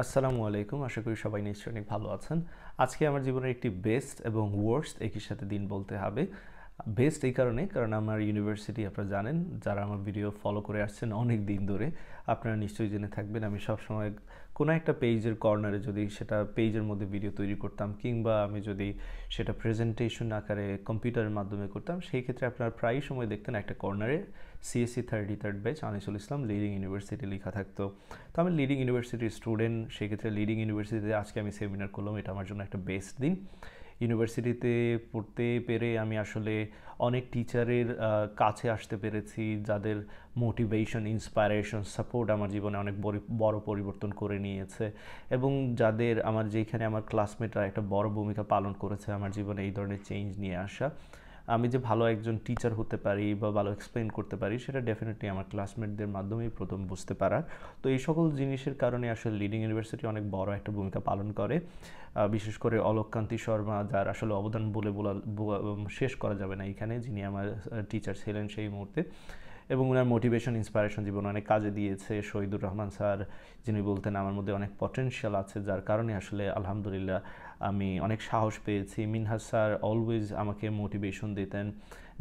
আসসালামু আলাইকুম। আশা করি সবাই নিশ্চয়ই অনেক ভালো আছেন। আজকে আমার জীবনের একটি বেস্ট এবং ওয়ার্স্ট একই সাথে দিন বলতে হবে। বেস্ট এই কারণে কারণ আমার ইউনিভার্সিটি আপনারা জানেন, যারা আমার ভিডিও ফলো করে আসছেন অনেক দিন ধরে, আপনারা নিশ্চয়ই জেনে থাকবেন আমি সবসময় কোনো একটা পেজের কর্নারে যদি সেটা পেজের মধ্যে ভিডিও তৈরি করতাম, কিংবা আমি যদি সেটা প্রেজেন্টেশন আকারে কম্পিউটারের মাধ্যমে করতাম, সেই ক্ষেত্রে আপনারা প্রায় সময় দেখতেন একটা কর্নারে সিএসসি 33rd ব্যাচ আনিসুল ইসলাম লিডিং ইউনিভার্সিটি লেখা থাকতো। তো আমি লিডিং ইউনিভার্সিটির স্টুডেন্ট, সেক্ষেত্রে লিডিং ইউনিভার্সিটিতে আজকে আমি সেমিনার করলাম, এটা আমার জন্য একটা বেস্ট দিন। ইউনিভার্সিটিতে পড়তে পেরে আমি আসলে অনেক টিচারের কাছে আসতে পেরেছি, যাদের মোটিভেশন, ইন্সপায়ারেশন, সাপোর্ট আমার জীবনে অনেক বড় পরিবর্তন করে নিয়েছে, এবং যাদের যেখানে আমার ক্লাসমেটরা একটা বড় ভূমিকা পালন করেছে আমার জীবনে এই ধরনের চেঞ্জ নিয়ে আসা। আমি যে ভালো একজন টিচার হতে পারি বা ভালো এক্সপ্লেন করতে পারি, সেটা ডেফিনেটলি আমার ক্লাসমেটদের মাধ্যমেই প্রথম বুঝতে পারা। তো এই সকল জিনিসের কারণে আসলে লিডিং ইউনিভার্সিটি অনেক বড় একটা ভূমিকা পালন করে। বিশেষ করে অলোককান্তি শর্মা, যার আসলে অবদান বলে শেষ করা যাবে না এখানে, যিনি আমার টিচার ছিলেন সেই মুহূর্তে, এবং ওনার মোটিভেশন, ইন্সপায়ারেশন জীবনে অনেক কাজে দিয়েছে। শহীদুর রহমান স্যার, যিনি বলতেন আমার মধ্যে অনেক পটেনশিয়াল আছে, যার কারণে আসলে আলহামদুলিল্লাহ আমি অনেক সাহস পেয়েছি। মিনহাজ স্যার অলওয়েজ আমাকে মোটিভেশন দিতেন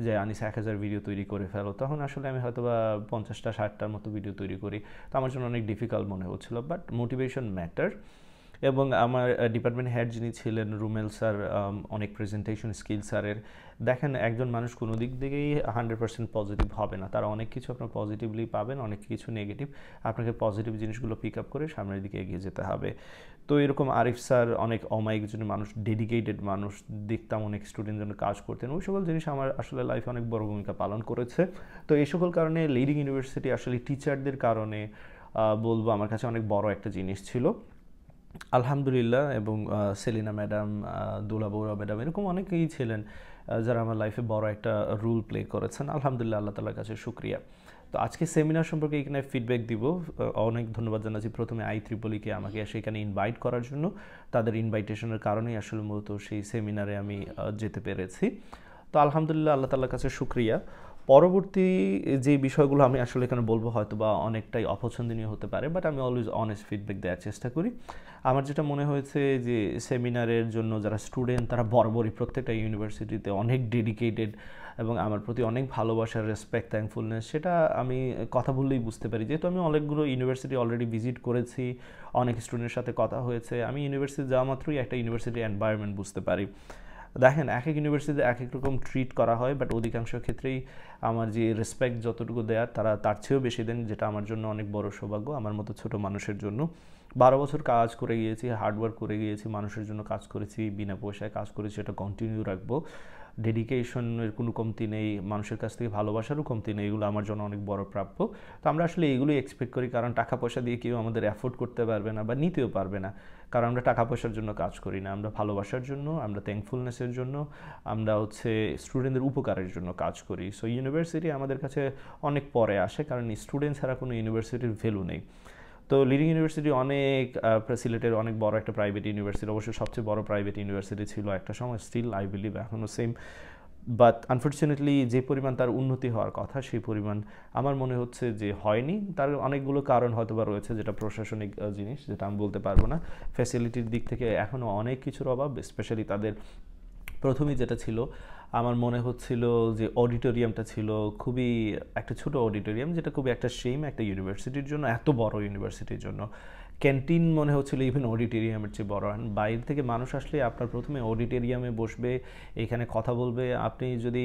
যে আনিস 1000 ভিডিও তৈরি করে ফেলো। তখন আসলে আমি হয়তো বা 50টা 60টার মতো ভিডিও তৈরি করি, তো আমার জন্য অনেক ডিফিকাল্ট মনে হচ্ছিলো, বাট মোটিভেশন ম্যাটার। এবং আমার ডিপার্টমেন্ট হেড যিনি ছিলেন রুমেল স্যার, অনেক প্রেজেন্টেশন স্কিল স্যারের, দেখেন একজন মানুষ কোনো দিক থেকেই 100% পজিটিভ হবে না, তারা অনেক কিছু আপনার পজিটিভলি পাবেন, অনেক কিছু নেগেটিভ। আপনাকে পজিটিভ জিনিসগুলো পিক আপ করে সামনের দিকে এগিয়ে যেতে হবে। তো এরকম আরিফ স্যার অনেক অমায়িক একজন মানুষ, ডেডিকেটেড মানুষ, দেখতাম অনেক স্টুডেন্ট জন্য কাজ করতেন, ওই সকল জিনিস আমার আসলে লাইফে অনেক বড় ভূমিকা পালন করেছে। তো এই সকল কারণে লিডিং ইউনিভার্সিটি আসলে টিচারদের কারণে বলবো আমার কাছে অনেক বড় একটা জিনিস ছিল, আলহামদুলিল্লাহ। এবং সেলিনা ম্যাডাম, দুলা বৌরা ম্যাডাম, এরকম অনেকেই ছিলেন যারা আমার লাইফে বড় একটা রোল প্লে করেছেন। আলহামদুলিল্লাহ, আল্লাহ তাআলার কাছে শুকরিয়া। তো আজকে সেমিনার সম্পর্কে এখানে ফিডব্যাক দিব। অনেক ধন্যবাদ জানাচ্ছি প্রথমে IEEE-কে আমাকে সেখানে ইনভাইট করার জন্য। তাদের ইনভাইটেশনের কারণেই আসলে মূলত সেই সেমিনারে আমি যেতে পেরেছি। তো আলহামদুলিল্লাহ, আল্লাহ তাআলার কাছে শুকরিয়া। পরবর্তী যে বিষয়গুলো আমি আসলে এখানে বলবো হয়তো বা অনেকটাই অপছন্দনীয় হতে পারে, বাট আমি অলওয়েজ অনেস্ট ফিডব্যাক দেওয়ার চেষ্টা করি। আমার যেটা মনে হয়েছে যে সেমিনারের জন্য যারা স্টুডেন্ট, তারা বরাবরই প্রত্যেকটা ইউনিভার্সিটিতে অনেক ডেডিকেটেড, এবং আমার প্রতি অনেক ভালোবাসা, রেসপেক্ট, থ্যাঙ্কফুলনেস, সেটা আমি কথা বললেই বুঝতে পারি। যেহেতু আমি অনেকগুলো ইউনিভার্সিটি অলরেডি ভিজিট করেছি, অনেক স্টুডেন্টের সাথে কথা হয়েছে, আমি ইউনিভার্সিটি যাওয়া মাত্রই একটা ইউনিভার্সিটি এনভায়রনমেন্ট বুঝতে পারি। দেখেন এক এক ইউনিভার্সিটিতে এক এক রকম ট্রিট করা হয়, বাট অধিকাংশ ক্ষেত্রেই আমার যে রেসপেক্ট যতটুকু দেয়ার, তারা তার চেয়েও বেশি দেন, যেটা আমার জন্য অনেক বড় সৌভাগ্য আমার মতো ছোট মানুষের জন্য। 12 বছর কাজ করে গিয়েছি, হার্ডওয়ার্ক করে গিয়েছি, মানুষের জন্য কাজ করেছি, বিনা পয়সায় কাজ করেছি, এটা কন্টিনিউ রাখবো। ডেডিকেশনের কোনো কমতি নেই, মানুষের কাছ থেকে ভালোবাসারও কমতি নেই, এগুলো আমার জন্য অনেক বড় প্রাপ্য। তো আমরা আসলে এগুলোই এক্সপেক্ট করি, কারণ টাকা পয়সা দিয়ে কেউ আমাদের অ্যাফোর্ড করতে পারবে না বা নিতেও পারবে না, কারণ আমরা টাকা পয়সার জন্য কাজ করি না, আমরা ভালোবাসার জন্য, আমরা থ্যাঙ্কফুলনেসের জন্য, আমরা স্টুডেন্টদের উপকারের জন্য কাজ করি। সো ইউনিভার্সিটি আমাদের কাছে অনেক পরে আসে, কারণ স্টুডেন্ট ছাড়া কোনো ইউনিভার্সিটির ভ্যালু নেই। তো লিডিং ইউনিভার্সিটি অনেক সিলেটের অনেক বড় একটা প্রাইভেট ইউনিভার্সিটি, অবশ্যই সবচেয়ে বড় প্রাইভেট ইউনিভার্সিটি ছিল একটা সময়, স্টিল আই বিলিভ এখনও সেম। বাট আনফর্চুনেটলি যে পরিমাণ তার উন্নতি হওয়ার কথা, সেই পরিমাণ আমার মনে হচ্ছে যে হয়নি। তার অনেকগুলো কারণ হয়তো বা রয়েছে, যেটা প্রশাসনিক জিনিস, যেটা আমি বলতে পারবো না। ফ্যাসিলিটির দিক থেকে এখনও অনেক কিছুর অভাব, স্পেশালি তাদের প্রথমেই যেটা ছিল, আমার মনে হচ্ছিল যে অডিটোরিয়ামটা ছিল খুবই একটা ছোট অডিটোরিয়াম, যেটা খুবই একটা সেম একটা ইউনিভার্সিটির জন্য, এত বড় ইউনিভার্সিটির জন্য। ক্যান্টিন মনে হচ্ছিল ইভেন অডিটোরিয়ামের চেয়ে বড়। বাইরে থেকে মানুষ আসলে আপনার প্রথমে অডিটোরিয়ামে বসবে, এখানে কথা বলবে। আপনি যদি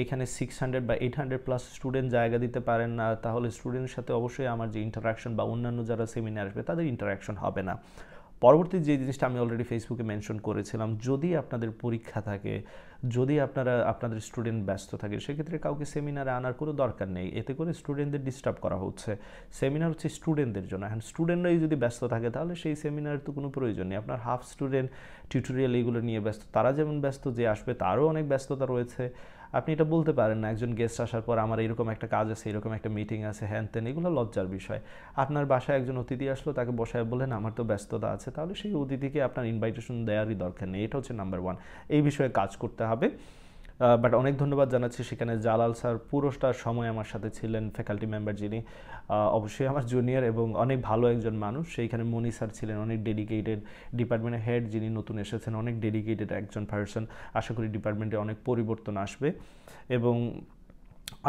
এখানে 600 বা 800+ স্টুডেন্ট জায়গা দিতে পারেন না, তাহলে স্টুডেন্টের সাথে অবশ্যই আমার যে ইন্টারাকশন বা অন্যান্য যারা সেমিনার আসবে তাদের ইন্টারাকশন হবে না। পরবর্তী যে জিনিসটা আমি অলরেডি ফেসবুকে মেনশন করেছিলাম, যদি আপনাদের পরীক্ষা থাকে, যদি আপনাদের স্টুডেন্ট ব্যস্ত থাকে, সেক্ষেত্রে কাউকে সেমিনারে আনার কোনো দরকার নেই, এতে করে স্টুডেন্টদের ডিস্টার্ব করা হচ্ছে। সেমিনার হচ্ছে স্টুডেন্টদের জন্য, এখন স্টুডেন্টরাই যদি ব্যস্ত থাকে তাহলে সেই সেমিনারের তো কোনো প্রয়োজন নেই। আপনার হাফ স্টুডেন্ট টিউটোরিয়াল এগুলো নিয়ে ব্যস্ত, তারা যেমন ব্যস্ত, যে আসবে তারও অনেক ব্যস্ততা রয়েছে। আপনি এটা বলতে পারেন না একজন গেস্ট আসার পর আমার এরকম একটা কাজ আছে, এরকম একটা মিটিং আছে, হ্যান তেন, এগুলো লজ্জার বিষয়। আপনার বাসায় একজন অতিথি আসলো, তাকে বসায় বললেন আমার তো ব্যস্ততা আছে, তাহলে সেই অতিথিকে আপনার ইনভাইটেশন দেওয়ারই দরকার নেই। এটা হচ্ছে নাম্বার 1, এই বিষয়ে কাজ করতে হবে। বাট অনেক ধন্যবাদ জানাচ্ছি সেখানে জালাল স্যার পুরোটা সময় আমার সাথে ছিলেন, ফ্যাকাল্টি মেম্বার যিনি অবশ্যই আমার জুনিয়র এবং অনেক ভালো একজন মানুষ। সেইখানে মনি স্যার ছিলেন, অনেক ডেডিকেটেড, ডিপার্টমেন্টের হেড যিনি নতুন এসেছেন অনেক ডেডিকেটেড একজন পার্সন। আশা করি ডিপার্টমেন্টে অনেক পরিবর্তন আসবে এবং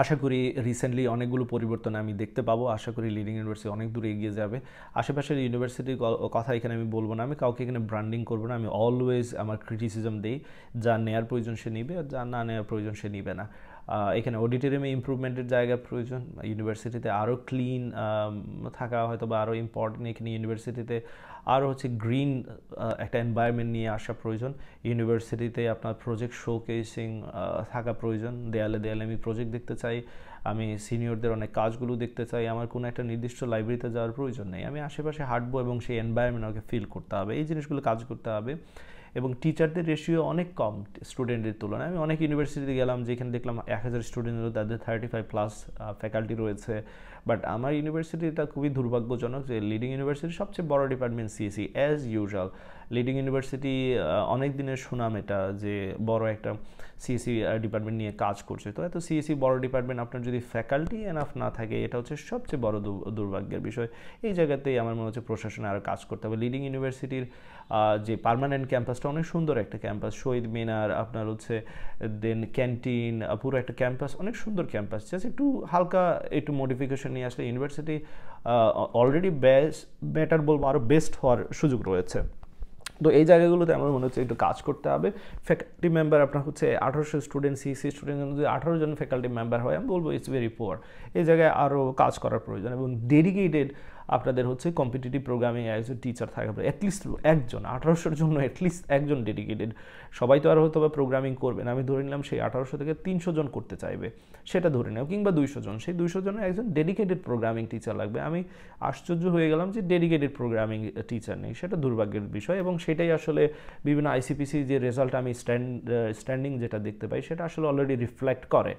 আশা করি রিসেন্টলি অনেকগুলো পরিবর্তন আমি দেখতে পাবো। আশা করি লিডিং ইউনিভার্সিটি অনেক দূরে এগিয়ে যাবে। আশেপাশের ইউনিভার্সিটির কথা এখানে আমি বলবো না, আমি কাউকে এখানে ব্র্যান্ডিং করবো না। আমি অলওয়েজ আমার ক্রিটিসিজম দিই, যা নেওয়ার প্রয়োজন সে নিবে, আর যা না নেওয়ার প্রয়োজন সে নিবে না। এখানে অডিটোরিয়ামে ইমপ্রুভমেন্টের জায়গা প্রয়োজন, ইউনিভার্সিটিতে আরও ক্লিন থাকা হয়তো বা আরও ইম্পর্টেন্ট। এখানে ইউনিভার্সিটিতে আরও হচ্ছে গ্রিন একটা এনভায়রনমেন্ট নিয়ে আসা প্রয়োজন। ইউনিভার্সিটিতে আপনার প্রজেক্ট শোকেসিং থাকা প্রয়োজন, দেয়ালে দেয়ালে আমি প্রজেক্ট দেখতে চাই, আমি সিনিয়রদের অনেক কাজগুলো দেখতে চাই। আমার কোনো একটা নির্দিষ্ট লাইব্রেরিতে যাওয়ার প্রয়োজন নেই, আমি আশেপাশে হাঁটবো এবং সেই এনভায়রনমেন্ট আমাকে ফিল করতে হবে, এই জিনিসগুলো কাজ করতে হবে। এবং টিচারদের রেশিও অনেক কম স্টুডেন্টের তুলনায়। আমি অনেক ইউনিভার্সিটিতে গেলাম যেখানে দেখলাম 1000 স্টুডেন্ট, তাদের 35+ ফ্যাকাল্টি রয়েছে। বাট আমার ইউনিভার্সিটিটা খুবই দুর্ভাগ্যজনক যে লিডিং ইউনিভার্সিটির সবচেয়ে বড় department CAC as usual. Leading university অনেক দিনের সুনাম এটা যে বড় একটা সিএসি ডিপার্টমেন্ট নিয়ে কাজ করছে। তো এত সিএসি বড় ডিপার্টমেন্ট, আপনার যদি ফ্যাকাল্টি এনাফ না থাকে, এটা হচ্ছে সবচেয়ে বড় দুর্ভাগ্যের বিষয়। এই জায়গাতেই আমার মনে হচ্ছে প্রশাসনে আরও কাজ করতে হবে। লিডিং ইউনিভার্সিটির যে পার্মানেন্ট ক্যাম্পাসটা অনেক সুন্দর একটা ক্যাম্পাস, শহীদ মিনার, আপনার হচ্ছে দেন ক্যান্টিন, পুরো একটা ক্যাম্পাস, অনেক সুন্দর ক্যাম্পাস। জাস্ট একটু হালকা একটু মডিফিকেশন নিয়ে আসলে ইউনিভার্সিটি অলরেডি বেটার বলবো, আরও বেস্ট হওয়ার সুযোগ রয়েছে। তো এই জায়গাগুলোতে আমার মনে হচ্ছে একটু কাজ করতে হবে। ফ্যাকাল্টি মেম্বার আপনার হচ্ছে 1800 স্টুডেন্ট, সিএসি স্টুডেন্ট যদি 18 জন ফ্যাকাল্টি মেম্বার হয়, আমি বলবো ইটস ভেরি পুয়ার। এই জায়গায় আরও কাজ করার প্রয়োজন এবং ডেডিকেটেড আপনাদের হচ্ছে কম্পিটিটিভ প্রোগ্রামিং একজন টিচার থাকে, অ্যাটলিস্ট একজন, 1800-র জন্য অ্যাটলিস্ট একজন ডেডিকেটেড। সবাই তো আর হয়তো বা প্রোগ্রামিং করবেন, আমি ধরে নিলাম সেই 1800 থেকে 300 জন করতে চাইবে, সেটা ধরে নেব, কিংবা 200 জন, সেই 200 জনের একজন ডেডিকেটেড প্রোগ্রামিং টিচার লাগবে। আমি আশ্চর্য হয়ে গেলাম যে ডেডিকেটেড প্রোগ্রামিং টিচার নেই, সেটা দুর্ভাগ্যের বিষয়। এবং সেটাই আসলে বিভিন্ন আইসিপিসি যে রেজাল্ট আমি স্ট্যান্ডিং যেটা দেখতে পাই, সেটা আসলে অলরেডি রিফ্লেক্ট করে।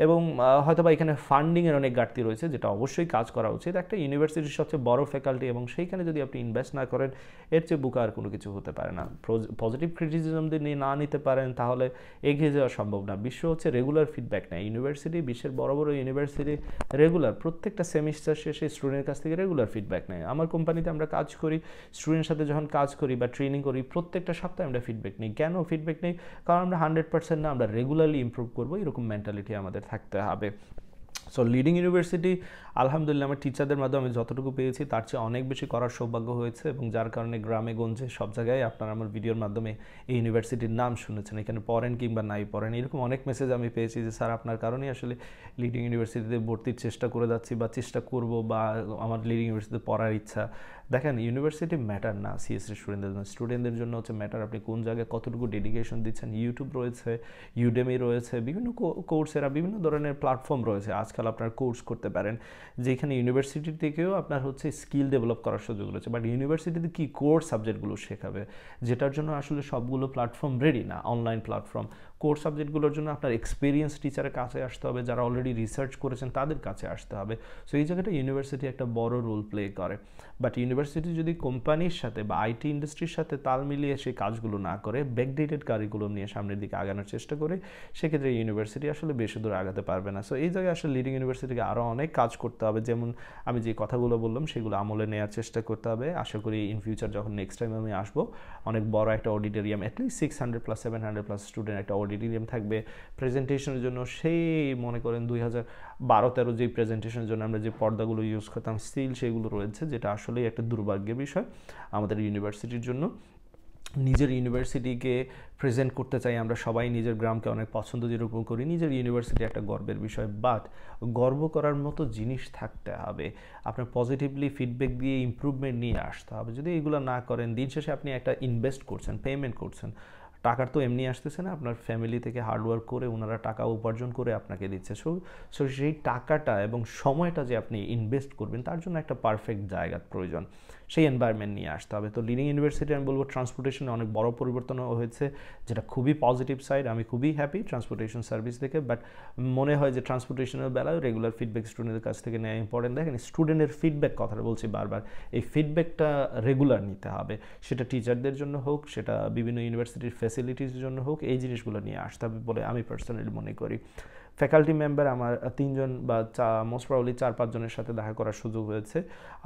এবং হয়তোবা এখানে ফান্ডিংয়ের অনেক ঘাটতি রয়েছে, যেটা অবশ্যই কাজ করা উচিত। একটা ইউনিভার্সিটির সবচেয়ে বড় ফ্যাকাল্টি এবং সেইখানে যদি আপনি ইনভেস্ট না করেন, এর চেয়ে বুকা আর কোনো কিছু হতে পারে না। পজিটিভ ক্রিটিসিজম যদি না নিতে পারেন, তাহলে এগিয়ে যাওয়া সম্ভব না। বিশ্ব হচ্ছে রেগুলার ফিডব্যাক নেয়। ইউনিভার্সিটি, বিশ্বের বড় বড় ইউনিভার্সিটি রেগুলার প্রত্যেকটা সেমিস্টার শেষে স্টুডেন্টের কাছ থেকে রেগুলার ফিডব্যাক নেয়। আমার কোম্পানিতে আমরা কাজ করি, স্টুডেন্টের সাথে যখন কাজ করি বা ট্রেনিং করি, প্রত্যেকটা সপ্তাহে আমরা ফিডব্যাক নিই। কেন ফিডব্যাক নেই? কারণ আমরা 100% না, আমরা রেগুলারলি ইমপ্রুভ করবো, এরকম মেন্টালিটি আমাদের থাকতে হবে। সো লিডিং ইউনিভার্সিটি আলহামদুলিল্লাহ আমার টিচারদের মাধ্যমে আমি যতটুকু পেয়েছি তার চেয়ে অনেক বেশি করার সৌভাগ্য হয়েছে, এবং যার কারণে গ্রামে গঞ্জে সব জায়গায় আপনারা আমার ভিডিওর মাধ্যমে এই ইউনিভার্সিটির নাম শুনেছেন। এখানে পড়েন কিংবা নাই পড়েন, এরকম অনেক মেসেজ আমি পেয়েছি যে স্যার আপনার কারণেই আসলে লিডিং ইউনিভার্সিটিতে ভর্তির চেষ্টা করে যাচ্ছি বা চেষ্টা করব, বা আমার লিডিং ইউনিভার্সিটিতে পড়ার ইচ্ছা। দেখেন, ইউনিভার্সিটি ম্যাটার না সিএসসি স্টুডেন্টদের জন্য, স্টুডেন্টদের জন্য হচ্ছে ম্যাটার আপনি কোন জায়গায় কতটুকু ডেডিকেশন দিচ্ছেন। ইউটিউব রয়েছে, ইউডেমি রয়েছে, বিভিন্ন কোর্সেরা, বিভিন্ন ধরনের প্ল্যাটফর্ম রয়েছে আজকাল আপনার কোর্স করতে পারেন, যেখানে ইউনিভার্সিটি থেকেও আপনার হচ্ছে স্কিল ডেভেলপ করার সুযোগ রয়েছে। বাট ইউনিভার্সিটিতে কি কোর সাবজেক্টগুলো শেখাবে, যেটার জন্য আসলে সবগুলো প্ল্যাটফর্ম রেডি না। অনলাইন প্ল্যাটফর্ম কোর সাবজেক্টগুলোর জন্য আপনার এক্সপিরিয়েন্স টিচারের কাছে আসতে হবে, যারা অলরেডি রিসার্চ করেছেন তাদের কাছে আসতে হবে। সো এই জায়গাটা ইউনিভার্সিটি একটা বড় রোল প্লে করে। বাট ইউনিভার্সিটি যদি কোম্পানির সাথে বা আইটি ইন্ডাস্ট্রির সাথে তাল মিলিয়ে সেই কাজগুলো না করে, ব্যাকডেটেড কারিকুলাম নিয়ে সামনের দিকে আগানোর চেষ্টা করে, সেক্ষেত্রে ইউনিভার্সিটি আসলে বেশি দূর আগাতে পারবে না। সো এই জায়গায় আসলে লিডিং ইউনিভার্সিটিকে আরও অনেক কাজ করতে হবে। যেমন আমি যে কথাগুলো বললাম সেগুলো আমলে নেওয়ার চেষ্টা করতে হবে। আশা করি ইন ফিউচার যখন নেক্সট টাইম আমি আসবো, অনেক বড় একটা অডিটোরিয়াম, অ্যাটলিস্ট 600+ 700+ স্টুডেন্ট একটা অডিটোরিয়াম থাকবে প্রেজেন্টেশনের জন্য। সেই মনে করেন 2012-13 যেই প্রেজেন্টেশনের জন্য আমরা যে পর্দাগুলো ইউজ করতাম, স্টিল সেগুলো রয়েছে, যেটা আসলেই একটা দুর্ভাগ্যের বিষয় আমাদের ইউনিভার্সিটির জন্য। নিজের ইউনিভার্সিটিকে প্রেজেন্ট করতে চাই আমরা সবাই, নিজের গ্রামকে অনেক পছন্দ যেরকম করি, নিজের ইউনিভার্সিটি একটা গর্বের বিষয়। বাট গর্ব করার মতো জিনিস থাকতে হবে, আপনার পজিটিভলি ফিডব্যাক দিয়ে ইমপ্রুভমেন্ট নিয়ে আসতে হবে। যদি এগুলো না করেন, দিন শেষে আপনি একটা ইনভেস্ট করছেন, পেমেন্ট করছেন, টাকার তো এমনি আসতেছে না, আপনার ফ্যামিলি থেকে হার্ডওয়ার্ক করে ওনারা টাকা উপার্জন করে আপনাকে দিচ্ছে। সো সেই টাকাটা এবং সময়টা যে আপনি ইনভেস্ট করবেন, তার জন্য একটা পারফেক্ট জায়গার প্রয়োজন, সেই এনভায়রনমেন্ট নিয়ে আসতে হবে। তো লিডিং ইউনিভার্সিটি আমি বলবো ট্রান্সপোর্টেশনে অনেক বড় পরিবর্তন হয়েছে, যেটা খুবই পজিটিভ সাইড। আমি খুবই হ্যাপি ট্রান্সপোর্টেশন সার্ভিস থেকে। বাট মনে হয় যে ট্রান্সপোর্টেশনের বেলায় রেগুলার ফিডব্যাক স্টুডেন্টের কাছ থেকে নেওয়া ইম্পর্টেন্ট। দেখেন, স্টুডেন্টের ফিডব্যাক কথাটা বলছি বারবার, এই ফিডব্যাকটা রেগুলার নিতে হবে, সেটা টিচারদের জন্য হোক, সেটা বিভিন্ন ইউনিভার্সিটির ফ্যাসিলিটিসের জন্য হোক, এই জিনিসগুলো নিয়ে আসতে হবে বলে আমি পার্সোনালি মনে করি। ফ্যাকাল্টি মেম্বার আমার 3 জন বা মোস্ট প্রবাবলি 4-5 জনের সাথে দেখা করার সুযোগ হয়েছে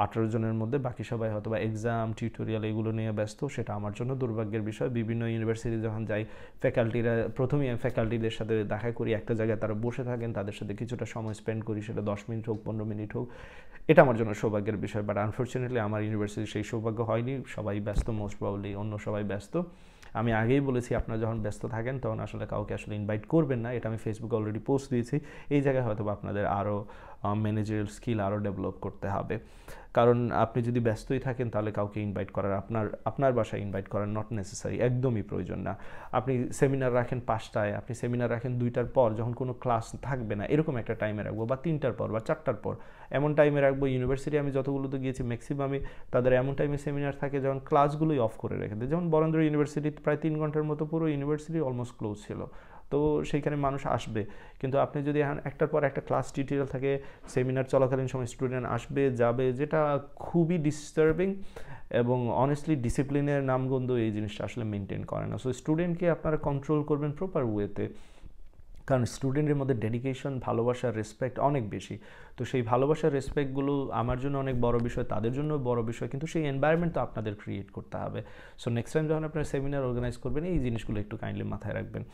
18 জনের মধ্যে। বাকি সবাই হয়তো বা এক্সাম, টিউটোরিয়াল এগুলো নিয়ে ব্যস্ত। সেটা আমার জন্য দুর্ভাগ্যের বিষয়। বিভিন্ন ইউনিভার্সিটি যখন যাই, ফ্যাকাল্টিরা প্রথমেই আমি ফ্যাকাল্টিদের সাথে দেখা করি, একটা জায়গায় তারা বসে থাকেন, তাদের সাথে কিছুটা সময় স্পেন্ড করি, সেটা 10 মিনিট হোক, 15 মিনিট হোক। এটা আমার জন্য সৌভাগ্যের বিষয়। বাট আনফর্চুনেটলি আমার ইউনিভার্সিটি সেই সৌভাগ্য হয়নি। সবাই ব্যস্ত, মোস্ট প্রবাবলি অন্য সবাই ব্যস্ত। আমি আগেই বলেছি, আপনারা যখন ব্যস্ত থাকেন তখন আসলে কাউকে আসলে ইনভাইট করবেন না। এটা আমি ফেসবুকে অলরেডি পোস্ট দিয়েছি। এই জায়গায় হয়তো আপনাদের আরও ম্যানেজারিয়াল স্কিল আরও ডেভেলপ করতে হবে। কারণ আপনি যদি ব্যস্তই থাকেন তাহলে কাউকে ইনভাইট করার, আপনার বাসায় ইনভাইট করার নট নেসেসারি, একদমই প্রয়োজন না। আপনি সেমিনার রাখেন 5টায়, আপনি সেমিনার রাখেন 2টার পর, যখন কোনো ক্লাস থাকবে না এরকম একটা টাইমে রাখবো, বা 3টার পর বা 4টার পর এমন টাইমে রাখবো। ইউনিভার্সিটি আমি যতগুলোতে গিয়েছি ম্যাক্সিমামই তাদের এমন টাইমে সেমিনার থাকে যখন ক্লাসগুলোই অফ করে রেখে দেয়। যেমন বরেন্দ্র ইউনিভার্সিটি প্রায় 3 ঘন্টার মতো পুরো ইউনিভার্সিটি অলমোস্ট ক্লোজ ছিল। তো সেইখানে মানুষ আসবে, কিন্তু আপনি যদি এখন একটার পর একটা ক্লাস টিউটোরিয়াল থাকে, সেমিনার চলাকালীন সময় স্টুডেন্ট আসবে যাবে, যেটা খুবই ডিস্টার্বিং এবং অনেস্টলি ডিসিপ্লিনের নামগন্ধ এই জিনিসটা আসলে মেনটেন করে না। সো স্টুডেন্টকে আপনারা কন্ট্রোল করবেন প্রপার ওয়েতে, কারণ স্টুডেন্টের মধ্যে ডেডিকেশন, ভালোবাসা, রেসপেক্ট অনেক বেশি। তো সেই ভালোবাসা, রেসপেক্টগুলো আমার জন্য অনেক বড় বিষয়, তাদের জন্য বড় বিষয়, কিন্তু সেই এনভায়রনমেন্ট তো আপনাদের ক্রিয়েট করতে হবে। সো নেক্সট টাইম যখন আপনারা সেমিনার অর্গানাইজ করবেন, এই জিনিসগুলো একটু কাইন্ডলি মাথায় রাখবেন।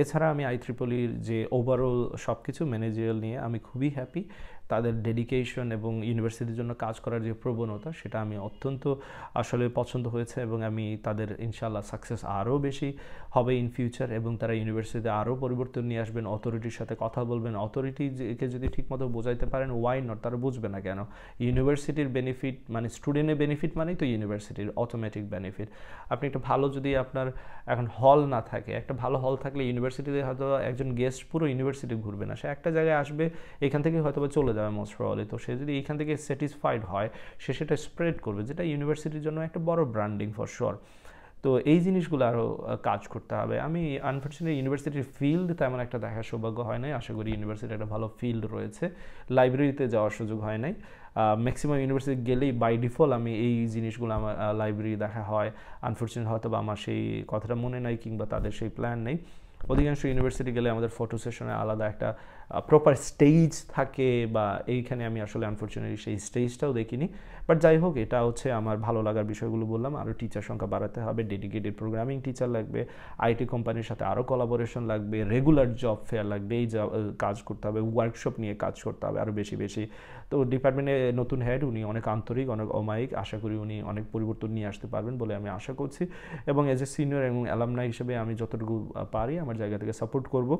এছাড়া আমি IEEEর যে ওভারঅল সব কিছু ম্যানেজারিয়াল নিয়ে আমি খুবই হ্যাপি। তাদের ডেডিকেশন এবং ইউনিভার্সিটির জন্য কাজ করার যে প্রবণতা, সেটা আমি অত্যন্ত আসলে পছন্দ হয়েছে, এবং আমি তাদের ইনশাআল্লাহ সাকসেস আরও বেশি হবে ইন ফিউচার, এবং তারা ইউনিভার্সিটিতে আরও পরিবর্তন নিয়ে আসবেন, অথরিটির সাথে কথা বলবেন। অথরিটিকে যদি ঠিকমতো বোঝাইতে পারেন, ওয়াই নট, তারা বুঝবে না কেন? ইউনিভার্সিটির বেনিফিট মানে স্টুডেন্টের বেনিফিট মানেই তো ইউনিভার্সিটির অটোমেটিক বেনিফিট। আপনি একটা ভালো, যদি আপনার এখন হল না থাকে, একটা ভালো হল থাকলে ইউনিভার্সিটিতে হয়তো একজন গেস্ট পুরো ইউনিভার্সিটি ঘুরবে না, সে একটা জায়গায় আসবে, এখান থেকে হয়তো চলে যাবে মোস্ট প্রবাবলি। তো সে যদি এখান থেকে স্যাটিসফাইড হয়, সে সেটা স্প্রেড করবে, যেটা ইউনিভার্সিটির জন্য একটা বড় ব্র্যান্ডিং ফর শিওর। তো এই জিনিসগুলো আরও কাজ করতে হবে। আমি আনফর্চুনেটলি ইউনিভার্সিটির ফিল্ড তেমন একটা দেখার সৌভাগ্য হয় নাই। আশা করি ইউনিভার্সিটির একটা ভালো ফিল্ড রয়েছে। লাইব্রেরিতে যাওয়ার সুযোগ হয় নাই। ম্যাক্সিমাম ইউনিভার্সিটি গেলেই বাই ডিফল্ট আমি এই জিনিসগুলো আমার লাইব্রেরি দেখা হয়। আনফর্চুনেট হয়তো বা আমার সেই কথাটা মনে নাই, কিংবা তাদের সেই প্ল্যান নেই। অধিকাংশ ইউনিভার্সিটি গেলে আমাদের ফটো সেশনে আলাদা একটা প্রপার স্টেজ থাকে, বা এইখানে আমি আসলে আনফর্চুনেটলি সেই স্টেজটাও দেখিনি। বাট যাই হোক, এটা হচ্ছে আমার ভালো লাগার বিষয়গুলো বললাম। আরও টিচার সংখ্যা বাড়াতে হবে, ডেডিকেটেড প্রোগ্রামিং টিচার লাগবে, আইটি কোম্পানির সাথে আরও কোলাবোরেশন লাগবে, রেগুলার জব ফেয়ার লাগবে, এই কাজ করতে হবে, ওয়ার্কশপ নিয়ে কাজ করতে হবে আরও বেশি বেশি। তো ডিপার্টমেন্টে নতুন হেড, উনি অনেক আন্তরিক, অনেক অমায়িক। আশা করি উনি অনেক পরিবর্তন নিয়ে আসতে পারবেন বলে আমি আশা করছি, এবং এজ এ সিনিয়র এবং অ্যালামনাই হিসেবে আমি যতটুকু পারি আমার জায়গা থেকে সাপোর্ট করব।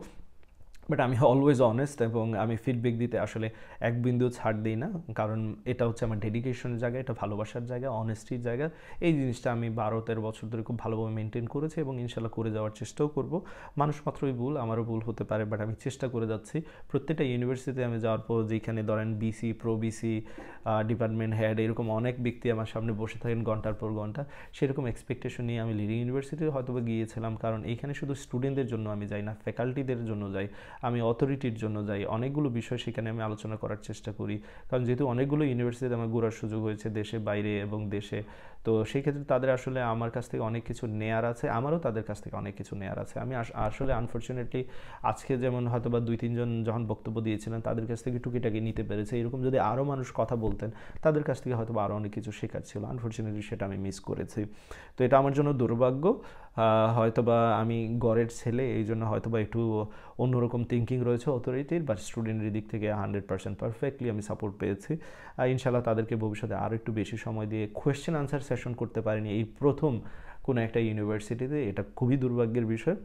বাট আমি অলওয়েজ অনেস্ট, এবং আমি ফিডব্যাক দিতে আসলে এক বিন্দু ছাড় দিই না, কারণ এটা হচ্ছে আমার ডেডিকেশনের জায়গা, এটা ভালোবাসার জায়গা, অনেস্টির জায়গা। এই জিনিসটা আমি 12-13 বছর ধরে খুব ভালোভাবে মেনটেন করেছি, এবং ইনশাল্লাহ করে যাওয়ার চেষ্টাও করব। মানুষ মাত্রই ভুল, আমারও ভুল হতে পারে, বাট আমি চেষ্টা করে যাচ্ছি। প্রত্যেকটা ইউনিভার্সিটিতে আমি যাওয়ার পর, যেখানে ধরেন VC, pro VC, department head, এরকম অনেক ব্যক্তি আমার সামনে বসে থাকেন ঘন্টার পর ঘন্টা, সেরকম এক্সপেকটেশন নিয়ে আমি লিডিং ইউনিভার্সিটিতে হয়তো গিয়েছিলাম, কারণ এইখানে শুধু স্টুডেন্টদের জন্য আমি যাই না, ফ্যাকাল্টিদের জন্য যাই, আমি অথরিটির জন্য যাই, অনেকগুলো বিষয় সেখানে আমি আলোচনা করার চেষ্টা করি। কারণ যেহেতু অনেকগুলো ইউনিভার্সিটিতে আমার ঘোরার সুযোগ হয়েছে, দেশে, বাইরে এবং দেশে, তো সেই ক্ষেত্রে তাদের আসলে আমার কাছ থেকে অনেক কিছু নেয়ার আছে, আমারও তাদের কাছ থেকে অনেক কিছু নেয়ার আছে। আমি আসলে আনফর্চুনেটলি আজকে যেমন হয়তো বা 2-3 জন যখন বক্তব্য দিয়েছিলেন, তাদের কাছ থেকে টুকিটাকি নিতে পেরেছে। এরকম যদি আরও মানুষ কথা বলতেন, তাদের কাছ থেকে হয়তো বা আরও অনেক কিছু শেখার ছিল। আনফর্চুনেটলি সেটা আমি মিস করেছি। তো এটা আমার জন্য দুর্ভাগ্য। হয়তোবা আমি গড়ের ছেলে, এই জন্য হয়তোবা একটু অন্যরকম থিঙ্কিং রয়েছে অথরিটির, বাট স্টুডেন্টের দিক থেকে 100% পারফেক্টলি আমি সাপোর্ট পেয়েছি। ইনশাল্লাহ তাদেরকে ভবিষ্যতে আরও একটু বেশি সময় দিয়ে কোয়েশ্চেন আনসার সেশন করতে পারিনি এই প্রথম কোনো একটা ইউনিভার্সিটিতে, এটা খুবই দুর্ভাগ্যের বিষয়।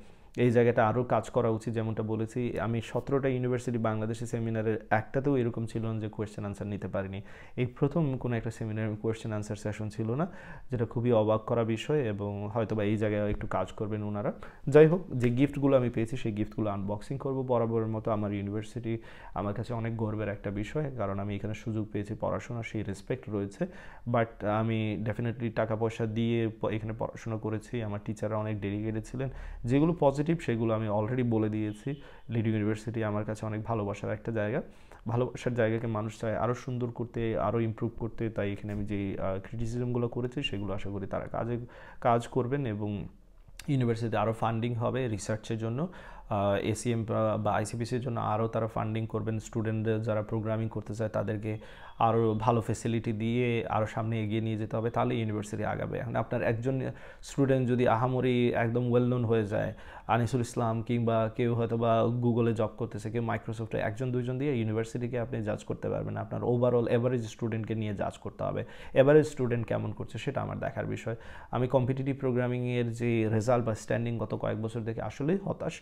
এই জায়গাটা আরও কাজ করা উচিত। যেমনটা বলেছি, আমি 17টা ইউনিভার্সিটি বাংলাদেশে সেমিনারের একটাতেও এরকম ছিল না যে কোয়েশ্চেন আনসার নিতে পারিনি। এই প্রথম কোনো একটা সেমিনারে কোয়েশ্চেন আনসার সেশন ছিল না, যেটা খুবই অবাক করা বিষয়, এবং হয়তো বা এই জায়গায় একটু কাজ করবেন ওনারা। যাই হোক, যে গিফটগুলো আমি পেয়েছি সেই গিফটগুলো আনবক্সিং করব বরাবরের মতো। আমার ইউনিভার্সিটি আমার কাছে অনেক গর্বের একটা বিষয়, কারণ আমি এখানে সুযোগ পেয়েছি পড়াশোনা, সেই রেসপেক্ট রয়েছে। বাট আমি ডেফিনেটলি টাকা পয়সা দিয়ে এখানে পড়াশোনা করেছি, আমার টিচাররা অনেক ডেডিকেটেড ছিলেন। যেগুলো পজিটিভ সেগুলো আমি অলরেডি বলে দিয়েছি। লিডিং ইউনিভার্সিটি আমার কাছে অনেক ভালোবাসার একটা জায়গা। ভালোবাসার জায়গাকে মানুষ চায় আরও সুন্দর করতে, আরও ইমপ্রুভ করতে। তাই এখানে আমি যে ক্রিটিসিজমগুলো করেছি সেগুলো আশা করি তারা কাজ করবেন, এবং ইউনিভার্সিটিতে আরও ফান্ডিং হবে রিসার্চের জন্য, এসিএম বা আইসিপিসির জন্য আরও তারা ফান্ডিং করবেন। স্টুডেন্টদের যারা প্রোগ্রামিং করতে চায় তাদেরকে আরও ভালো ফেসিলিটি দিয়ে আরও সামনে এগিয়ে নিয়ে যেতে হবে, তাহলে ইউনিভার্সিটি আগাবে। এখন আপনার একজন স্টুডেন্ট যদি আহামরি একদম ওয়েল নোন হয়ে যায়, আনিসুল ইসলাম কিংবা কেউ হয়তো বা গুগলে জব করতেছে, কেউ মাইক্রোসফটে, একজন দুইজন দিয়ে ইউনিভার্সিটিকে আপনি জাজ করতে পারবেন। আপনার ওভারঅল এভারেজ স্টুডেন্টকে নিয়ে জাজ করতে হবে। এভারেজ স্টুডেন্ট কেমন করছে সেটা আমার দেখার বিষয়। আমি কম্পিটিটিভ প্রোগ্রামিংয়ের যে রেজাল্ট বা স্ট্যান্ডিং গত কয়েক বছর দেখে আসলেই হতাশ,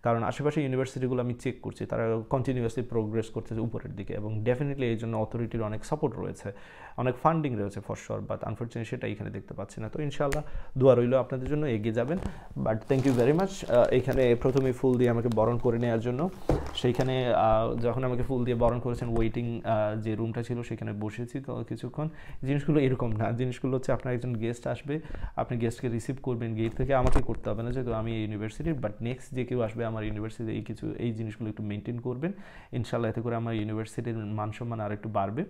কারণ আশেপাশে ইউনিভার্সিটিগুলো আমি চেক করছি, তারা কন্টিনিউয়াসলি প্রোগ্রেস করতেছে উপরের দিকে, এবং ডেফিনেটলি এই জন্য অথরিটির অনেক সাপোর্ট রয়েছে, অনেক ফান্ডিং রয়েছে ফর শিওর, বাট আনফর্চুনেটলি সেটা এখানে দেখতে পাচ্ছি না। তো ইনশাআল্লাহ দোয়া রইল আপনাদের জন্য, এগিয়ে যাবেন। But thank you very much এইখানে প্রথমে ফুল দিয়ে আমাকে বরণ করে নেওয়ার জন্য। সেইখানে যখন আমাকে ফুল দিয়ে বরণ করেছেন, ওয়েটিং যে রুমটা ছিল সেখানে বসেছি কিছুক্ষণ। জিনিসগুলো এরকম না, জিনিসগুলো হচ্ছে আপনার একজন গেস্ট আসবে, আপনি গেস্টকে রিসিভ করবেন গেট থেকে, আমাকে করতে হবে না যেহেতু আমি ইউনিভার্সিটির, বাট নেক্সট যে কেউ আসবে আমার ইউনিভার্সিটি এই জিনিসগুলো একটু মেনটেন করবেন ইনশাআল্লাহ। এতে করে আমার ইউনিভার্সিটির মান সম্মান আর একটু বাড়বে,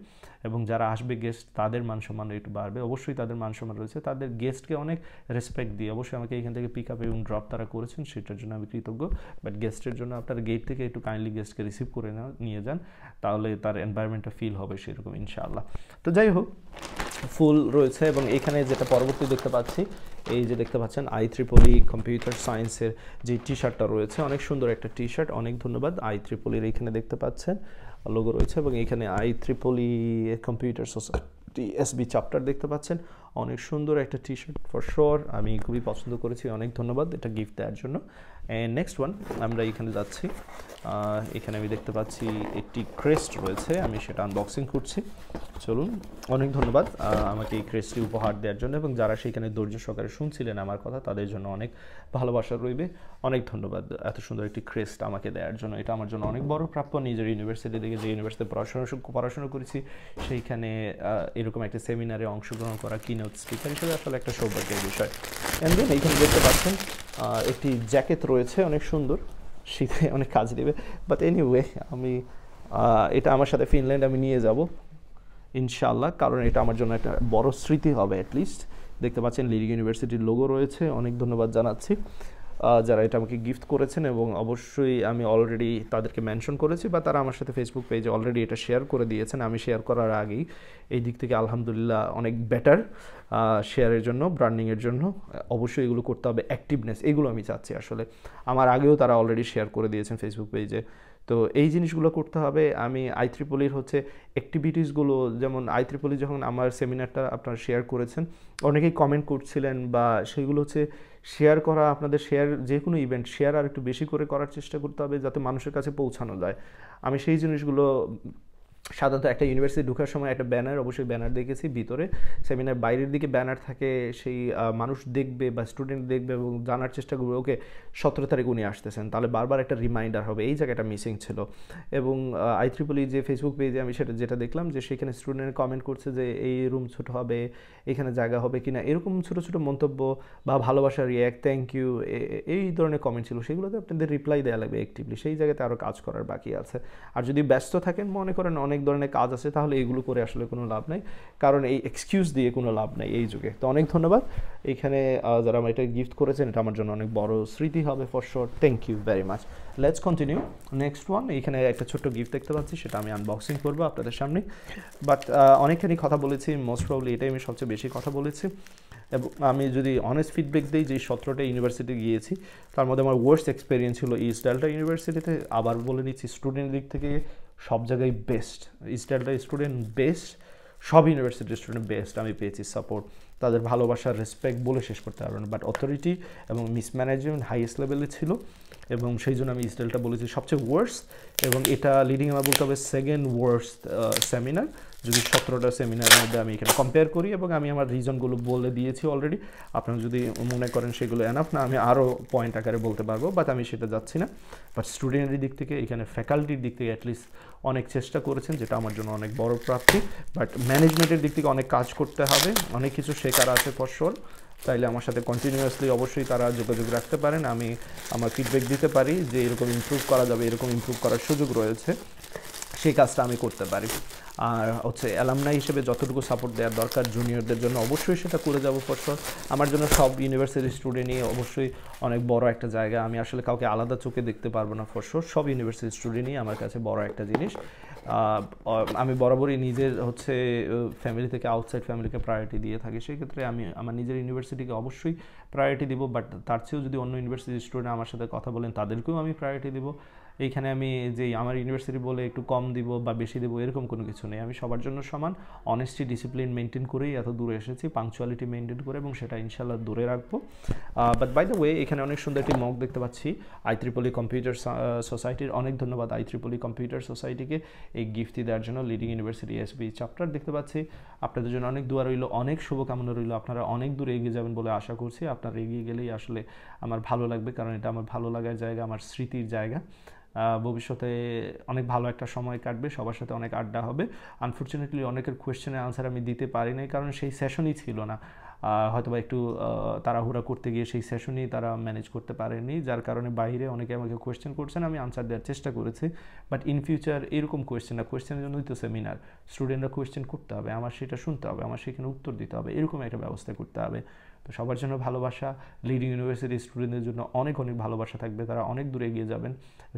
এবং যারা আসবে গেস্ট তাদের মান সম্মান একটু বাড়বে। অবশ্যই তাদের মান সম্মান রয়েছে, তাদের গেস্টকে অনেক রেসপেক্ট দিয়ে অবশ্যই আমাকে এখান থেকে পিক আপ এবং ড্রপ তারা করেছেন, সেটার জন্য আমি কৃতজ্ঞ। বাট গেস্টের জন্য আপনার গেট থেকে একটু কাইন্ডলি গেস্টকে রিসিভ করে নিয়ে যান, তাহলে তার এনভায়রনমেন্টটা ফিল হবে সেরকম ইনশাআল্লাহ। তো যাই হোক, ফুল রয়েছে, এবং এখানে যেটা পরবর্তী দেখতে পাচ্ছি, এই যে দেখতে পাচ্ছেন IEEE কম্পিউটার সায়েন্সের যে টি শার্টটা রয়েছে, অনেক সুন্দর একটা টি শার্ট, অনেক ধন্যবাদ। IEEEর এইখানে দেখতে পাচ্ছেন লোগো রয়েছে, এবং এইখানে IEEE computer society SB chapter দেখতে পাচ্ছেন, অনেক সুন্দর একটা টি শার্ট ফর শিওর, আমি খুবই পছন্দ করেছি, অনেক ধন্যবাদ এটা গিফট দেওয়ার জন্য। অ্যান্ড নেক্সট ওয়ান আমরা এখানে যাচ্ছি, এখানে আমি দেখতে পাচ্ছি একটি ক্রেস্ট রয়েছে, আমি সেটা আনবক্সিং করছি। চলুন, অনেক ধন্যবাদ আমাকে এই ক্রেস্টটি উপহার দেওয়ার জন্য, এবং যারা সেখানে ধৈর্য সহকারে শুনছিলেন আমার কথা তাদের জন্য অনেক ভালোবাসা রইবে, অনেক ধন্যবাদ এত সুন্দর একটি ক্রেস্ট আমাকে দেওয়ার জন্য। এটা আমার জন্য অনেক বড় প্রাপ্য, নিজের ইউনিভার্সিটি থেকে যে ইউনিভার্সিটিতে পড়াশোনা করেছি সেইখানে এরকম একটা সেমিনারে অংশগ্রহণ করা, কিনোট স্পিকার হিসেবে আসলে একটা সৌভাগ্যের বিষয়। অ্যান্ড দেন এইখানে দেখতে পাচ্ছেন একটি জ্যাকেট রয়েছে, অনেক সুন্দর, শীতে অনেক কাজ দেবে। বাট এনিওয়ে, আমি এটা আমার সাথে ফিনল্যান্ড আমি নিয়ে যাব ইনশাআল্লাহ, কারণ এটা আমার জন্য একটা বড় স্মৃতি হবে অ্যাটলিস্ট। দেখতে পাচ্ছেন লিডি ইউনিভার্সিটির লোগো রয়েছে, অনেক ধন্যবাদ জানাচ্ছি যারা এটা আমাকে গিফট করেছেন, এবং অবশ্যই আমি অলরেডি তাদেরকে মেনশন করেছি, বা তারা আমার সাথে ফেসবুক পেজে অলরেডি এটা শেয়ার করে দিয়েছেন। আমি শেয়ার করার আগেই এই দিক থেকে আলহামদুলিল্লাহ অনেক বেটার শেয়ারের জন্য, ব্র্যান্ডিংয়ের জন্য। অবশ্যই এগুলো করতে হবে, অ্যাক্টিভনেস এগুলো আমি চাচ্ছি আসলে। আমার আগেও তারা অলরেডি শেয়ার করে দিয়েছেন ফেসবুক পেজে, তো এই জিনিসগুলো করতে হবে। আমি IEEEর হচ্ছে অ্যাক্টিভিটিসগুলো, যেমন IEEE যখন আমার সেমিনারটা আপনারা শেয়ার করেছেন, অনেকেই কমেন্ট করছিলেন, বা সেগুলো হচ্ছে শেয়ার করা, আপনাদের শেয়ার যে কোনো ইভেন্ট শেয়ার আর একটু বেশি করে করার চেষ্টা করতে হবে যাতে মানুষের কাছে পৌঁছানো যায়। আমি সেই জিনিসগুলো সাধারণত একটা ইউনিভার্সিটি ঢোকার সময় একটা ব্যানার, অবশ্যই ব্যানার দেখেছি, ভিতরে সেমিনার বাইরের দিকে ব্যানার থাকে, সেই মানুষ দেখবে বা স্টুডেন্ট দেখবে এবং জানার চেষ্টা করবে ওকে 17 তারিখ উনি আসতেছেন, তাহলে বারবার একটা রিমাইন্ডার হবে। এই জায়গাটা মিসিং ছিল। এবং IEEE যে ফেসবুক পেজে আমি যেটা দেখলাম যে সেখানে স্টুডেন্ট কমেন্ট করছে যে এই রুম ছোট হবে, এখানে জায়গা হবে কিনা, এরকম ছোট ছোট মন্তব্য বা ভালোবাসার রিয়াক্ট, থ্যাংক ইউ, এই ধরনের কমেন্ট ছিল, সেগুলোতে আপনাদের রিপ্লাই দেওয়া লাগবে অ্যাক্টিভলি। সেই জায়গাতে আরও কাজ করার বাকি আছে। আর যদি ব্যস্ত থাকেন, মনে করেন অনেক ধরনের কাজ আছে, তাহলে এগুলো করে আসলে কোনো লাভ নাই, কারণ এই এক্সকিউজ দিয়ে কোনো লাভ নাই এই যুগে। তো অনেক ধন্যবাদ এখানে যারা আমার এটা গিফট করেছেন, এটা আমার জন্য অনেক বড় স্মৃতি হবে for sure. Thank you very much. Let's continue next one. এখানে একটা ছোট্ট গিফট দেখতে পাচ্ছি, সেটা আমি আনবক্সিং করবো আপনাদের সামনে। বাট অনেকখানি কথা বলেছি, মোস্ট প্রবলি এটাই আমি সবচেয়ে বেশি কথা বলেছি। এবং আমি যদি অনেস্ট ফিডব্যাক দিই, যে 17টা ইউনিভার্সিটি গিয়েছি তার মধ্যে আমার ওয়ার্স্ট এক্সপিরিয়েন্স ছিল ইস্ট ডেল্টা ইউনিভার্সিটিতে। আবার বলে নিচ্ছি, স্টুডেন্ট দিক থেকে সব জায়গায় best, east delta student best, সব ইউনিভার্সিটির স্টুডেন্ট বেস্ট আমি পেয়েছি সাপোর্ট, তাদের ভালোবাসার রেসপেক্ট বলে শেষ করতে পারবো না। বাট অথরিটি এবং মিসম্যানেজমেন্ট হাইয়েস্ট লেভেলে ছিল, এবং সেই জন্য আমি ইস্ট ডেল্টা বলেছি সবচেয়ে ওয়ার্স্ট। এবং এটা লিডিং আমার বলতে হবে সেকেন্ড ওয়ার্স্ট সেমিনার, যদি 17টা সেমিনারের মধ্যে আমি এখানে কম্পেয়ার করি, এবং আমি আমার রিজনগুলো বলে দিয়েছি অলরেডি। আপনারা যদি মনে করেন সেগুলো এনাফ না, আমি আরও পয়েন্ট আকারে বলতে পারবো, বাট আমি সেটা যাচ্ছি না। বাট স্টুডেন্টের দিক থেকে, এখানে ফ্যাকাল্টির দিক থেকে অ্যাটলিস্ট অনেক চেষ্টা করেছেন, যেটা আমার জন্য অনেক বড় প্রাপ্তি। বাট ম্যানেজমেন্টের দিক থেকে অনেক কাজ করতে হবে, অনেক কিছু শেখার আছে ফর শিওর। তাইলে আমার সাথে কন্টিনিউয়াসলি অবশ্যই তারা যোগাযোগ রাখতে পারেন, আমি আমার ফিডব্যাক দিতে পারি যে এরকম ইমপ্রুভ করা যাবে, এরকম ইমপ্রুভ করার সুযোগ রয়েছে। সেই কাজটা আমি করতে পারি। আর হচ্ছে অ্যালামনাই হিসেবে যতটুকু সাপোর্ট দেওয়ার দরকার জুনিয়রদের জন্য অবশ্যই সেটা করে যাবো ফর শিওর। আমার জন্য সব ইউনিভার্সিটি স্টুডেন্টই অবশ্যই অনেক বড় একটা জায়গা, আমি আসলে কাউকে আলাদা চোখে দেখতে পারবো না ফর শিওর। সব ইউনিভার্সিটি স্টুডেন্টই আমার কাছে বড় একটা জিনিস। আমি বরাবরই নিজের হচ্ছে ফ্যামিলি থেকে আউটসাইড ফ্যামিলিকে প্রায়োরিটি দিয়ে থাকি, সেক্ষেত্রে আমি আমার নিজের ইউনিভার্সিটিকে অবশ্যই প্রায়োরিটি দিব, বাট তার চেয়েও যদি অন্য ইউনিভার্সিটি স্টুডেন্ট আমার সাথে কথা বলেন তাদেরকেও আমি প্রায়োরিটি দিব। এইখানে আমি যে আমার ইউনিভার্সিটি বলে একটু কম দিব বা বেশি দেবো এরকম কোনো কিছু নেই, আমি সবার জন্য সমান। অনেস্টি ডিসিপ্লিন মেনটেন করেই এত দূরে এসেছি, পাংচুয়ালিটি মেনটেন করে, এবং সেটা ইনশাল্লাহ দূরে রাখবো। বাট বাই দ্য ওয়ে এখানে অনেক সুন্দর একটি মক দেখতে পাচ্ছি IEEE কম্পিউটার সোসাইটির, অনেক ধন্যবাদ IEEE কম্পিউটার সোসাইটিকে এই গিফটটি দেওয়ার জন্য। লিডিং ইউনিভার্সিটি এসবি চ্যাপ্টার দেখতে পাচ্ছি, আপনাদের জন্য অনেক দোয়া রইল, অনেক শুভকামনা রইল, আপনারা অনেক দূরে এগিয়ে যাবেন বলে আশা করছি। আপনারা এগিয়ে গেলেই আসলে আমার ভালো লাগবে, কারণ এটা আমার ভালো লাগার জায়গা, আমার স্মৃতির জায়গা। ভবিষ্যতে অনেক ভালো একটা সময় কাটবে, সবার সাথে অনেক আড্ডা হবে। আনফর্চুনেটলি অনেকের কোয়েশ্চেনের আনসার আমি দিতে পারি নাই, কারণ সেই সেশনই ছিল না, হয়তোবা একটু তাড়াহুড়া করতে গিয়ে সেই সেশনই তারা ম্যানেজ করতে পারেনি, যার কারণে বাইরে অনেকে আমাকে কোয়েশ্চেন করছেন, আমি আনসার দেওয়ার চেষ্টা করেছি। বাট ইন ফিউচার এরকম কোয়েশ্চেন না, কোয়েশ্চেনের জন্যই তো সেমিনার, স্টুডেন্টরা কোয়েশ্চেন করতে হবে, আমার সেটা শুনতে হবে, আমার সেখানে উত্তর দিতে হবে, এরকম একটা ব্যবস্থা করতে হবে। তো সবার জন্য ভালোবাসা, লিডিং ইউনিভার্সিটি স্টুডেন্টদের জন্য অনেক অনেক ভালোবাসা থাকবে, তারা অনেক দূরে এগিয়ে যাবেন,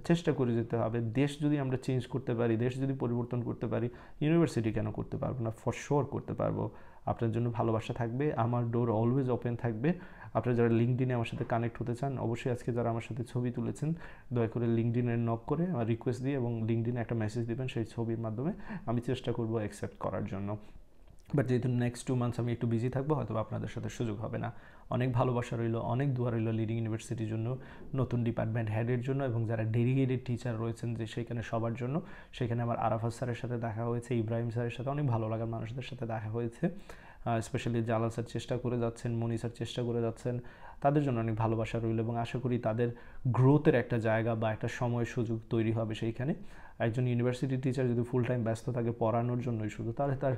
চেষ্টা করে যেতে হবে। দেশ যদি আমরা চেঞ্জ করতে পারি, দেশ যদি পরিবর্তন করতে পারি, ইউনিভার্সিটি কেন করতে পারবো না? ফর শিওর করতে পারবো। আপনার জন্য ভালোবাসা থাকবে, আমার ডোর অলওয়েজ ওপেন থাকবে। আপনারা যারা লিঙ্কডিনে আমার সাথে কানেক্ট হতে চান, অবশ্যই আজকে যারা আমার সাথে ছবি তুলেছেন, দয়া করে লিঙ্কডিনে নক করে আমার রিকোয়েস্ট দিয়ে এবং লিঙ্কডিনে একটা মেসেজ দেবেন, সেই ছবির মাধ্যমে আমি চেষ্টা করবো অ্যাকসেপ্ট করার জন্য। বাট যেহেতু নেক্সট 2 মান্থস আমি একটু বিজি থাকবো, হয়তো আপনাদের সাথে সুযোগ হবে না। অনেক ভালোবাসা রইল, অনেক দোয়া রইল লিডিং ইউনিভার্সিটির জন্য, নতুন ডিপার্টমেন্ট হেডের জন্য, এবং যারা ডেডিকেটেড টিচার রয়েছেন যে সেখানে সবার জন্য। সেখানে আমার আরাফাত স্যারের সাথে দেখা হয়েছে, ইব্রাহিম স্যারের সাথে, অনেক ভালো লাগার মানুষদের সাথে দেখা হয়েছে। স্পেশালি জালাল স্যার চেষ্টা করে যাচ্ছেন, মনি স্যার চেষ্টা করে যাচ্ছেন, তাদের জন্য অনেক ভালোবাসা রইল, এবং আশা করি তাদের গ্রোথের একটা জায়গা বা একটা সময় সুযোগ তৈরি হবে সেইখানে। একজন ইউনিভার্সিটি টিচার যদি ফুল টাইম ব্যস্ত থাকে পড়ানোর জন্যই শুধু, তাহলে তার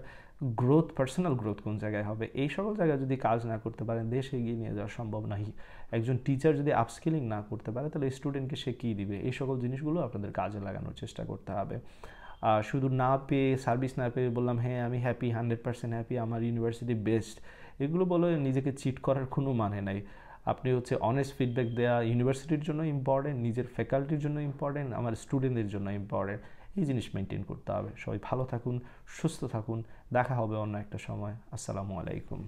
গ্রোথ, পার্সোনাল গ্রোথ কোন জায়গায় হবে? এই সকল জায়গায় যদি কাজ না করতে পারেন, দেশ এগিয়ে নিয়ে যাওয়া সম্ভব নয়। একজন টিচার যদি আপস্কিলিং না করতে পারে, তাহলে স্টুডেন্টকে সে কী দিবে? এই সকল জিনিসগুলো আপনাদের কাজে লাগানোর চেষ্টা করতে হবে। শুধু না পেয়ে, সার্ভিস না পেয়ে বললাম হ্যাঁ আমি হ্যাপি, 100% হ্যাপি, আমার ইউনিভার্সিটি বেস্ট, এগুলো বলে নিজেকে চিট করার কোনো মানে নাই। আপনি হচ্ছে অনেস্ট ফিডব্যাক দেওয়া ইউনিভার্সিটির জন্য ইম্পর্টেন্ট, নিজের ফ্যাকাল্টির জন্য ইম্পর্টেন্ট, আমার স্টুডেন্টদের জন্য ইম্পর্টেন্ট। এই জিনিস মেনটেন করতে হবে। সবাই ভালো থাকুন, সুস্থ থাকুন, দেখা হবে অন্য একটা সময়। আসসালামু আলাইকুম।